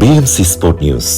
BMC Sport News.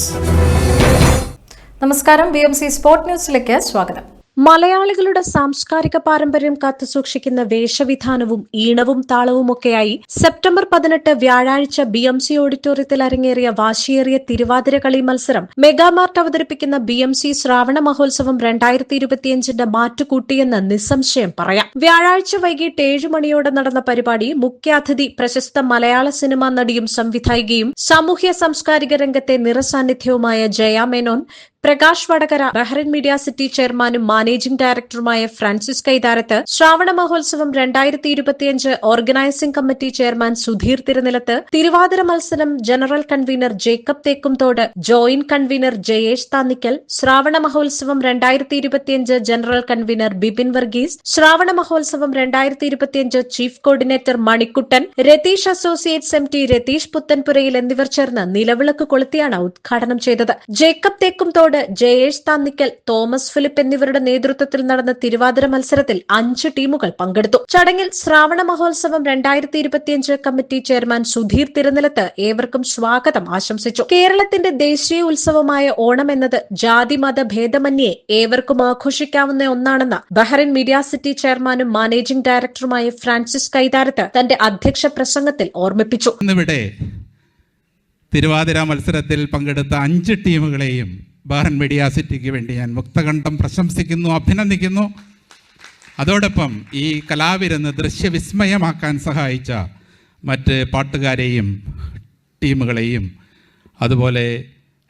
നമസ്കാരം, BMC sport ന്യൂസിലേക്ക് സ്വാഗതം. മലയാളികളുടെ സാംസ്കാരിക പാരമ്പര്യം കാത്തുസൂക്ഷിക്കുന്ന വേഷവിധാനവും ഈണവും താളവുമൊക്കെയായി സെപ്റ്റംബർ 18 വ്യാഴാഴ്ച BMC ഓഡിറ്റോറിയത്തിൽ അരങ്ങേറിയ വാശിയേറിയ തിരുവാതിര കളി മത്സരം മെഗാമാർട്ട് അവതരിപ്പിക്കുന്ന BMC ശ്രാവണ മഹോത്സവം 2025ന്റെ മാറ്റുകൂട്ടിയെന്ന് നിസ്സംശയം പറയാം. വ്യാഴാഴ്ച വൈകിട്ട് 7 മണിയോടെ നടന്ന പരിപാടി മുഖ്യാതിഥി പ്രശസ്ത മലയാള സിനിമാ നടിയും സംവിധായികയും സാമൂഹ്യ സാംസ്കാരിക രംഗത്തെ നിറസാന്നിധ്യവുമായ ജയ മേനോൻ, പ്രകാശ് വടകര, ബഹ്റിൻ മീഡിയ സിറ്റി ചെയർമാനും മാനേജിംഗ് ഡയറക്ടറുമായ Francis Kaitharath, Shravana Mahotsavam 2025 organising committee chairman Sudheer Thirunilath, Thiruvathira മത്സരം general convenor Jacob Thekkumthodu, joint convenor Jayesh Thannikkal, Shravana Mahotsavam 2025 general convenor Bipin Varghese, Shravana Mahotsavam 2025 chief coordinator Manikuttan, Ratheesh associates MT Ratheesh Puthanpurayil എന്നിവർ ചേർന്ന് നിലവിളക്ക് കൊളുത്തിയാണ് ഉദ്ഘാടനം ചെയ്തത്. Jacob Thekkumthodu, Jayesh Thannikkal, Thomas Philip എന്നിവരുടെ നേതൃത്വത്തിൽ നടന്ന തിരുവാതിര മത്സരത്തിൽ 5 ടീമുകൾ പങ്കെടുത്തു. ചടങ്ങിൽ ശ്രാവണ മഹോത്സവം 2025 കമ്മിറ്റി ചെയർമാൻ സുധീർ തിരുനിലത്ത് ഏവർക്കും സ്വാഗതം ആശംസിച്ചു. കേരളത്തിന്റെ ദേശീയ ഉത്സവമായ ഓണം എന്നത് ജാതി മത ഭേദമന്യേ ഏവർക്കും ആഘോഷിക്കാവുന്ന ഒന്നാണെന്ന് ബഹ്റിൻ മീഡിയ സിറ്റി ചെയർമാനും മാനേജിംഗ് ഡയറക്ടറുമായ ഫ്രാൻസിസ് കൈതാരത്ത് തന്റെ അധ്യക്ഷ പ്രസംഗത്തിൽ ഓർമ്മിപ്പിച്ചു. തിരുവാതിര മത്സരത്തിൽ പങ്കെടുത്ത 5 ടീമുകളെയും ബഹ്റിൻ മീഡിയ സിറ്റിക്ക് വേണ്ടി ഞാൻ മുക്തകണ്ഠം പ്രശംസിക്കുന്നു, അഭിനന്ദിക്കുന്നു. അതോടൊപ്പം ഈ കലാവിരുന്ന് ദൃശ്യവിസ്മയമാക്കാൻ സഹായിച്ച മറ്റ് പാട്ടുകാരെയും ടീമുകളെയും അതുപോലെ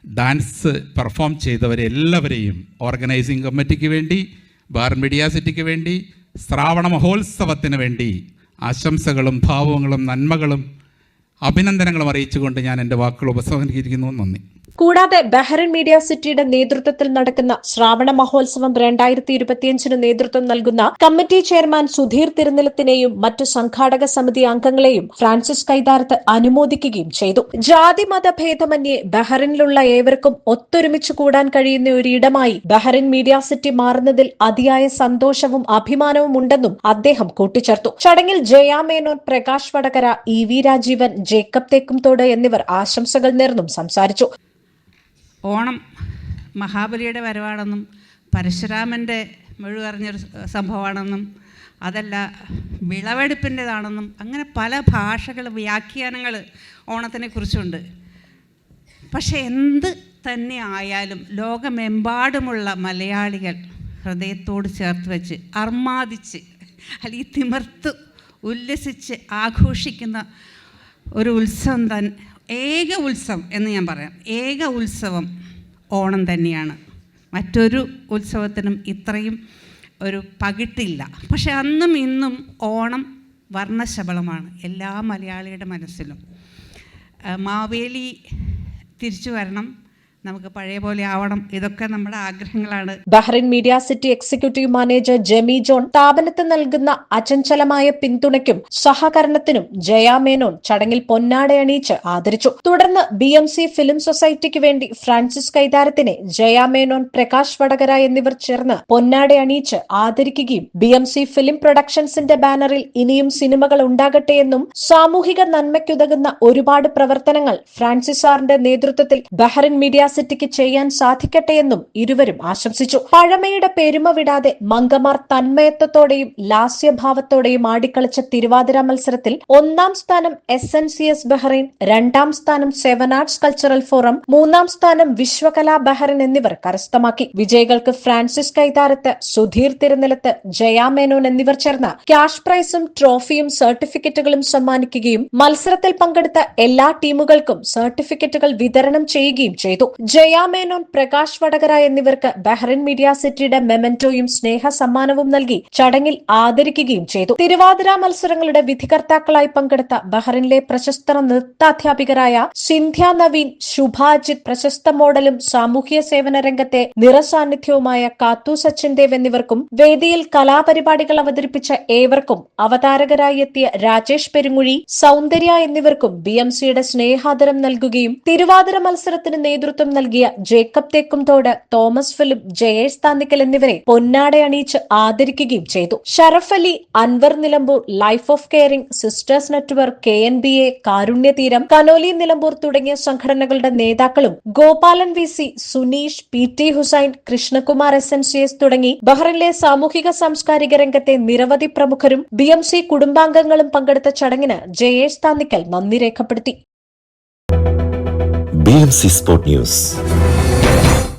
ഡാൻസ് പെർഫോം ചെയ്തവരെല്ലാവരെയും ഓർഗനൈസിംഗ് കമ്മിറ്റിക്ക് വേണ്ടി, ബഹ്റിൻ മീഡിയ സിറ്റിക്ക് വേണ്ടി, ശ്രാവണ മഹോത്സവത്തിന് വേണ്ടി ആശംസകളും ഭാവങ്ങളും നന്മകളും അഭിനന്ദനങ്ങളും അറിയിച്ചുകൊണ്ട് ഞാൻ എൻ്റെ വാക്കുകൾ ഉപസംഹരിക്കുന്നു. നന്ദി. കൂടാതെ ബഹ്റിൻ മീഡിയ സിറ്റിയുടെ നേതൃത്വത്തിൽ നടക്കുന്ന ശ്രാവണ മഹോത്സവം 2025 നേതൃത്വം നൽകുന്ന കമ്മിറ്റി ചെയർമാൻ സുധീർ തിരുനിലത്തിനെയും മറ്റു സംഘാടക സമിതി അംഗങ്ങളെയും ഫ്രാൻസിസ് കൈതാരത്ത് അനുമോദിക്കുകയും ചെയ്തു. ജാതി മത ഭേദമന്യേ ബഹ്റിനിലുള്ള ഏവർക്കും ഒത്തൊരുമിച്ച് കൂടാൻ കഴിയുന്ന ഒരിടമായി ബഹ്റിൻ മീഡിയ സിറ്റി മാറുന്നതിൽ അതിയായ സന്തോഷവും അഭിമാനവും ഉണ്ടെന്നും അദ്ദേഹം കൂട്ടിച്ചേർത്തു. ചടങ്ങിൽ ജയ മേനോൻ, പ്രകാശ് വടകര, EV രാജീവൻ, ജേക്കബ് തേക്കുംതോട് എന്നിവർ ആശംസകൾ നേർന്നും സംസാരിച്ചു. ഓണം മഹാബലിയുടെ വരവാണെന്നും പരശുരാമൻ്റെ മുഴുവറിഞ്ഞൊരു സംഭവമാണെന്നും അതല്ല വിളവെടുപ്പിൻ്റെതാണെന്നും അങ്ങനെ പല ഭാഷകൾ, വ്യാഖ്യാനങ്ങൾ ഓണത്തിനെ കുറിച്ചുണ്ട്. പക്ഷെ എന്ത് തന്നെ ആയാലും ലോകമെമ്പാടുമുള്ള മലയാളികൾ ഹൃദയത്തോട് ചേർത്ത് വെച്ച് അർമാദിച്ച് അല്ലെങ്കിൽ തിമിർത്ത് ഉല്ലസിച്ച് ആഘോഷിക്കുന്ന ഒരു ഉത്സവം ഏക ഉത്സവം എന്ന് ഞാൻ പറയാം. ഏക ഉത്സവം ഓണം തന്നെയാണ്. മറ്റൊരു ഉത്സവത്തിനും ഇത്രയും ഒരു പകിട്ടില്ല. പക്ഷെ അന്നും ഇന്നും ഓണം വർണ്ണശബളമാണ് എല്ലാ മലയാളിയുടെ മനസ്സിലും. മാവേലി തിരിച്ചു വരണം, നമുക്ക് പഴയ പോലെ ആവണം, ഇതൊക്കെ നമ്മുടെ ആഗ്രഹങ്ങളാണ്. Bahrain media city executive manager Jemi John സ്ഥാപനത്തിന് നൽകുന്ന അചഞ്ചലമായ പിന്തുണയ്ക്കും സഹകരണത്തിനും ജയ മേനോൻ ചടങ്ങിൽ പൊന്നാടയണിയിച്ച് ആദരിച്ചു. തുടർന്ന് BMC ഫിലിം സൊസൈറ്റിക്ക് വേണ്ടി ഫ്രാൻസിസ് കൈതാരത്തിനെ ജയ മേനോൻ, പ്രകാശ് വടകര എന്നിവർ ചേർന്ന് പൊന്നാടയണിയിച്ച് ആദരിക്കുകയും BMC ഫിലിം പ്രൊഡക്ഷൻസിന്റെ ബാനറിൽ ഇനിയും സിനിമകൾ ഉണ്ടാകട്ടെയെന്നും സാമൂഹിക നന്മയ്ക്കുതകുന്ന ഒരുപാട് പ്രവർത്തനങ്ങൾ ഫ്രാൻസിസ് സാറിന്റെ നേതൃത്വത്തിൽ ബഹ്റിൻ മീഡിയ സിറ്റിക്ക് ചെയ്യാൻ സാധിക്കട്ടെയെന്നും ഇരുവരും ആശംസിച്ചു. പഴമയുടെ പെരുമ വിടാതെ മംഗമാർ തന്മയത്വത്തോടെയും ലാസ്യഭാവത്തോടെയും ആടിക്കളിച്ച തിരുവാതിര മത്സരത്തിൽ 1ാം സ്ഥാനം SNCS ബഹ്റൈൻ, 2ാം സ്ഥാനം 7 ആർട്സ് കൾച്ചറൽ ഫോറം, 3ാം സ്ഥാനം വിശ്വകലാ ബഹ്റൈൻ എന്നിവർ കരസ്ഥമാക്കി. വിജയികൾക്ക് ഫ്രാൻസിസ് കൈതാരത്ത്, സുധീർ തിരുനിലത്ത്, ജയ മേനോൻ എന്നിവർ ചേർന്ന് ക്യാഷ് പ്രൈസും ട്രോഫിയും സർട്ടിഫിക്കറ്റുകളും സമ്മാനിക്കുകയും മത്സരത്തിൽ പങ്കെടുത്ത എല്ലാ ടീമുകൾക്കും സർട്ടിഫിക്കറ്റുകൾ വിതരണം ചെയ്യുകയും ചെയ്തു. ജയ മേനോൻ, പ്രകാശ് വടകര എന്നിവർക്ക് ബഹ്റിൻ മീഡിയ സിറ്റിയുടെ മെമന്റോയും സ്നേഹ സമ്മാനവും നൽകി ചടങ്ങിൽ ആദരിക്കുകയും ചെയ്തു. തിരുവാതിര മത്സരങ്ങളുടെ വിധികർത്താക്കളായി പങ്കെടുത്ത ബഹ്റിനിലെ പ്രശസ്ത നൃത്താധ്യാപികരായ സിന്ധ്യ നവീൻ, ശുഭ അജിത്, പ്രശസ്ത മോഡലും സാമൂഹ്യ സേവന രംഗത്തെ നിറസാന്നിധ്യവുമായ കാത്തു സച്ചിൻ ദേവ് എന്നിവർക്കും വേദിയിൽ കലാപരിപാടികൾ അവതരിപ്പിച്ച ഏവർക്കും അവതാരകരായി എത്തിയ രാജേഷ് പെരുങ്ങുഴി, സൗന്ദര്യ എന്നിവർക്കും BMCയുടെ സ്നേഹാദരം നൽകുകയും തിരുവാതിര മത്സരത്തിന് നേതൃത്വം നൽകിയ Jacob Thekkumthodu, Thomas Philip, Jayesh Thannikkal എന്നിവരെ പൊന്നാടയണിയിച്ച് ആദരിക്കുകയും ചെയ്തു. Sharaf Ali, Anwar Nilambur, life of caring, sisters network, KNBA, Karunyatheeram, Conolly Nilambur തുടങ്ങിയ സംഘടനകളുടെ നേതാക്കളും Gopalan VC, Suneesh, PT Hussain, Krishnakumar SNCS തുടങ്ങി ബഹ്റിനിലെ സാമൂഹിക സാംസ്കാരിക രംഗത്തെ നിരവധി പ്രമുഖരും BMC കുടുംബാംഗങ്ങളും പങ്കെടുത്ത ചടങ്ങിന് ജയേഷ് താന്നിക്കൽ നന്ദി രേഖപ്പെടുത്തി. BMC Sport News.